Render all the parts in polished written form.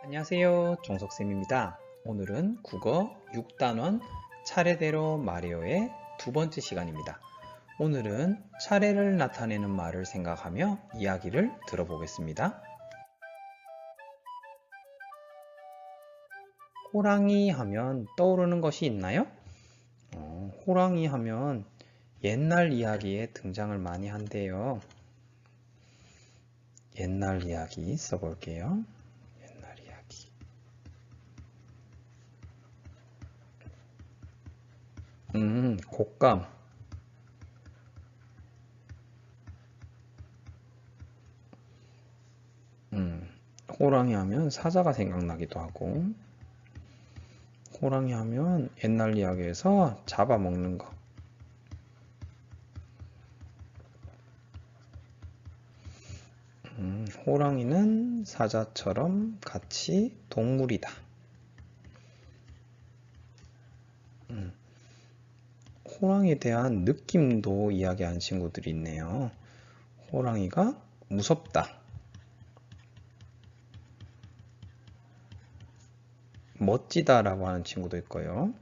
안녕하세요. 종석쌤입니다. 오늘은 국어 6단원 차례대로 말해요의 두 번째 시간입니다. 오늘은 차례를 나타내는 말을 생각하며 이야기를 들어보겠습니다. 호랑이 하면 떠오르는 것이 있나요? 호랑이 하면 옛날 이야기에 등장을 많이 한대요. 옛날 이야기 써볼게요. 옛날 이야기. 곶감. 호랑이 하면 사자가 생각나기도 하고, 호랑이 하면 옛날 이야기에서 잡아먹는 거. 호랑이는 사자처럼 같이 동물이다. 호랑이에 대한 느낌도 이야기하는 친구들이 있네요. 호랑이가 무섭다. 멋지다라고 하는 친구도 있고요.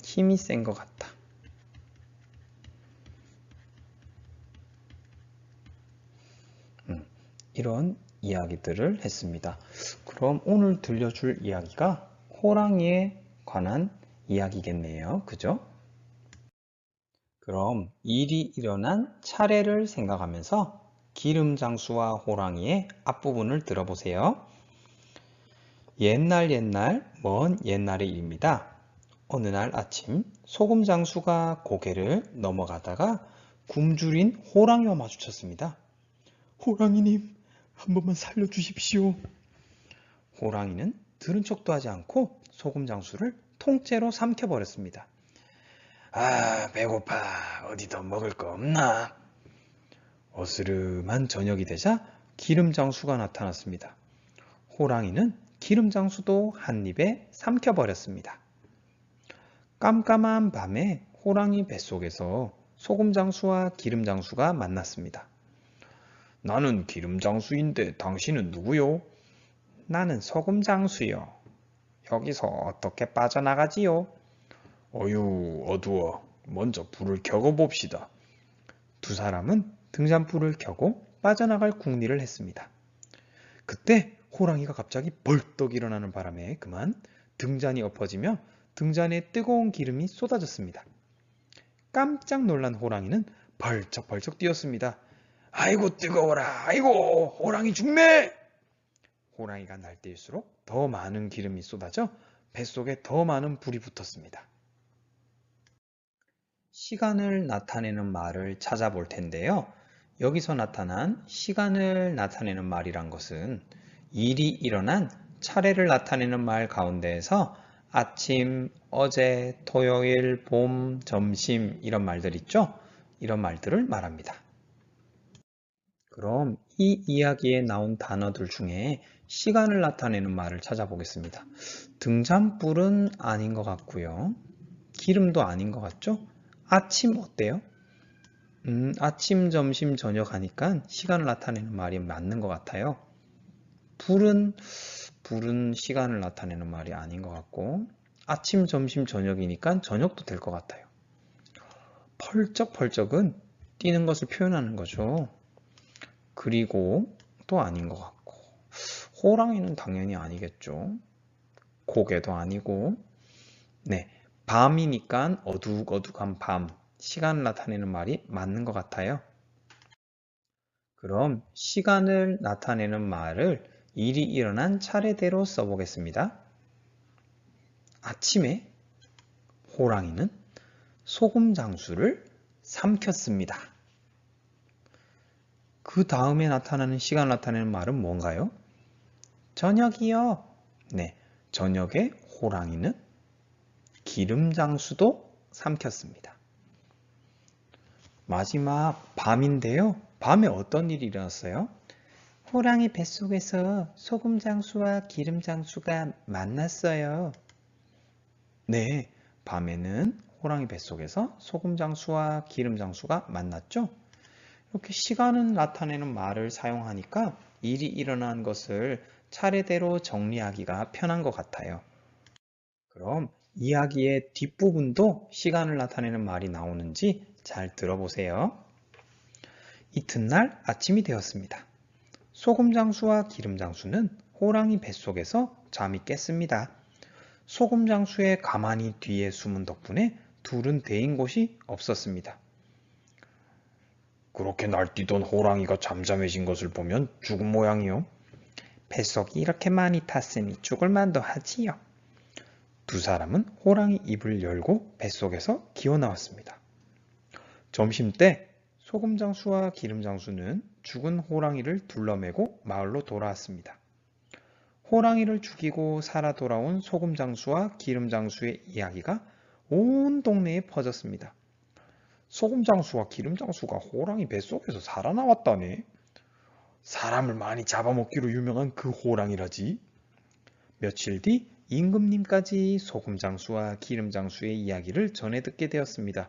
힘이 센 것 같다. 이런 이야기들을 했습니다. 그럼 오늘 들려줄 이야기가 호랑이에 관한 이야기겠네요. 그죠? 그럼 일이 일어난 차례를 생각하면서 기름장수와 호랑이의 앞부분을 들어보세요. 옛날 먼 옛날의 일입니다. 어느 날 아침 소금장수가 고개를 넘어가다가 굶주린 호랑이와 마주쳤습니다. 호랑이님, 한 번만 살려주십시오. 호랑이는 들은 척도 하지 않고 소금장수를 통째로 삼켜버렸습니다. 아, 배고파. 어디 더 먹을 거 없나? 어스름한 저녁이 되자 기름장수가 나타났습니다. 호랑이는 기름장수도 한 입에 삼켜버렸습니다. 깜깜한 밤에 호랑이 뱃속에서 소금장수와 기름장수가 만났습니다. 나는 기름장수인데 당신은 누구요? 나는 소금장수요. 여기서 어떻게 빠져나가지요? 어휴, 어두워. 먼저 불을 켜고 봅시다. 두 사람은 등잔불을 켜고 빠져나갈 궁리를 했습니다. 그때 호랑이가 갑자기 벌떡 일어나는 바람에 그만 등잔이 엎어지며 등잔에 뜨거운 기름이 쏟아졌습니다. 깜짝 놀란 호랑이는 벌쩍벌쩍 뛰었습니다. 아이고 뜨거워라. 아이고 호랑이 죽네. 호랑이가 날뛸수록 더 많은 기름이 쏟아져 뱃속에 더 많은 불이 붙었습니다. 시간을 나타내는 말을 찾아볼 텐데요. 여기서 나타난 시간을 나타내는 말이란 것은 일이 일어난 차례를 나타내는 말 가운데에서 아침, 어제, 토요일, 봄, 점심 이런 말들 있죠? 이런 말들을 말합니다. 그럼 이 이야기에 나온 단어들 중에 시간을 나타내는 말을 찾아보겠습니다. 등잔불은 아닌 것 같고요. 기름도 아닌 것 같죠? 아침 어때요? 아침, 점심, 저녁 하니까 시간을 나타내는 말이 맞는 것 같아요. 불은 시간을 나타내는 말이 아닌 것 같고 아침, 점심, 저녁이니까 저녁도 될 것 같아요. 펄쩍펄쩍은 뛰는 것을 표현하는 거죠. 그리고 또 아닌 것 같고 호랑이는 당연히 아니겠죠. 고개도 아니고 네, 밤이니까 어둑어둑한 밤 시간을 나타내는 말이 맞는 것 같아요. 그럼 시간을 나타내는 말을 일이 일어난 차례대로 써보겠습니다. 아침에 호랑이는 소금장수를 삼켰습니다. 그 다음에 나타나는 시간을 나타내는 말은 뭔가요? 저녁이요. 네, 저녁에 호랑이는 기름장수도 삼켰습니다. 마지막 밤인데요. 밤에 어떤 일이 일어났어요? 호랑이 뱃속에서 소금장수와 기름장수가 만났어요. 네, 밤에는 호랑이 뱃속에서 소금장수와 기름장수가 만났죠? 이렇게 시간을 나타내는 말을 사용하니까 일이 일어난 것을 차례대로 정리하기가 편한 것 같아요. 그럼 이야기의 뒷부분도 시간을 나타내는 말이 나오는지 잘 들어보세요. 이튿날 아침이 되었습니다. 소금장수와 기름장수는 호랑이 뱃속에서 잠이 깼습니다. 소금장수의 가만히 뒤에 숨은 덕분에 둘은 데인 곳이 없었습니다. 그렇게 날뛰던 호랑이가 잠잠해진 것을 보면 죽은 모양이요. 뱃속이 이렇게 많이 탔으니 죽을 만도 하지요. 두 사람은 호랑이 입을 열고 뱃속에서 기어 나왔습니다. 점심때 소금장수와 기름장수는 죽은 호랑이를 둘러매고 마을로 돌아왔습니다. 호랑이를 죽이고 살아 돌아온 소금장수와 기름장수의 이야기가 온 동네에 퍼졌습니다. 소금장수와 기름장수가 호랑이 뱃속에서 살아나왔다네. 사람을 많이 잡아먹기로 유명한 그 호랑이라지. 며칠 뒤 임금님까지 소금장수와 기름장수의 이야기를 전해 듣게 되었습니다.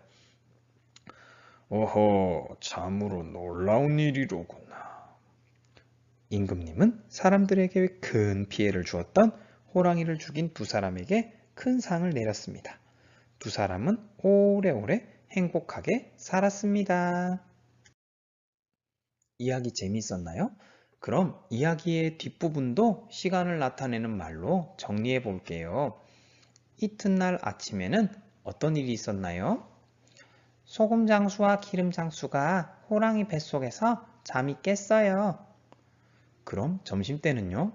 어허, 참으로 놀라운 일이로구나. 임금님은 사람들에게 큰 피해를 주었던 호랑이를 죽인 두 사람에게 큰 상을 내렸습니다. 두 사람은 오래오래 행복하게 살았습니다. 이야기 재미있었나요? 그럼 이야기의 뒷부분도 시간을 나타내는 말로 정리해 볼게요. 이튿날 아침에는 어떤 일이 있었나요? 소금장수와 기름장수가 호랑이 뱃속에서 잠이 깼어요. 그럼 점심때는요?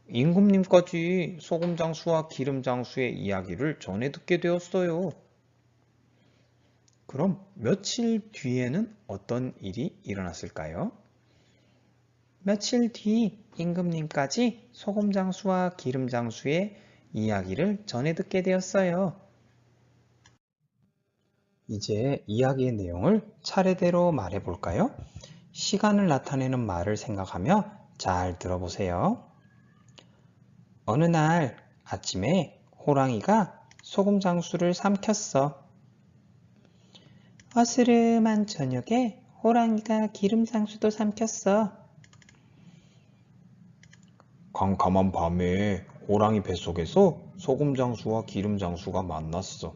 임금님까지 소금장수와 기름장수의 이야기를 전해 듣게 되었어요. 그럼 며칠 뒤에는 어떤 일이 일어났을까요? 며칠 뒤 임금님까지 소금장수와 기름장수의 이야기를 전해 듣게 되었어요. 이제 이야기의 내용을 차례대로 말해 볼까요? 시간을 나타내는 말을 생각하며 잘 들어보세요. 어느 날 아침에 호랑이가 소금장수를 삼켰어. 어스름한 저녁에 호랑이가 기름장수도 삼켰어. 캄캄한 밤에 호랑이 뱃속에서 소금장수와 기름장수가 만났어.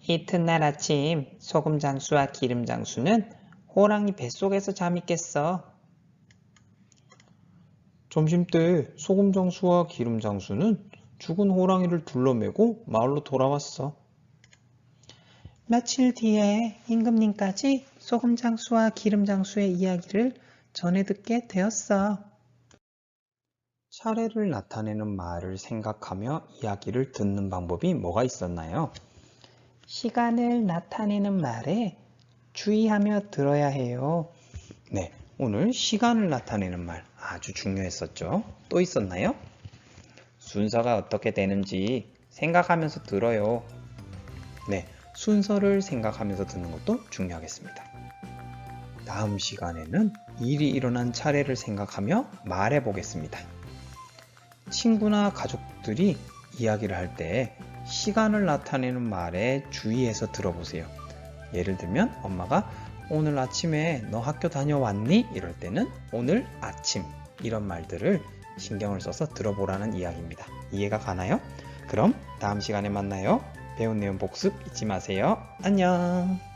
이튿날 아침 소금장수와 기름장수는 호랑이 뱃속에서 잠이 깼어. 점심때 소금장수와 기름장수는 죽은 호랑이를 둘러매고 마을로 돌아왔어. 며칠 뒤에 임금님까지 소금장수와 기름장수의 이야기를 전해 듣게 되었어. 차례를 나타내는 말을 생각하며 이야기를 듣는 방법이 뭐가 있었나요? 시간을 나타내는 말에 주의하며 들어야 해요. 네, 오늘 시간을 나타내는 말 아주 중요했었죠. 또 있었나요? 순서가 어떻게 되는지 생각하면서 들어요. 네, 순서를 생각하면서 듣는 것도 중요하겠습니다. 다음 시간에는 일이 일어난 차례를 생각하며 말해 보겠습니다. 친구나 가족들이 이야기를 할 때 시간을 나타내는 말에 주의해서 들어보세요. 예를 들면 엄마가 오늘 아침에 너 학교 다녀왔니? 이럴 때는 오늘 아침 이런 말들을 신경을 써서 들어보라는 이야기입니다. 이해가 가나요? 그럼 다음 시간에 만나요. 배운 내용 복습 잊지 마세요. 안녕.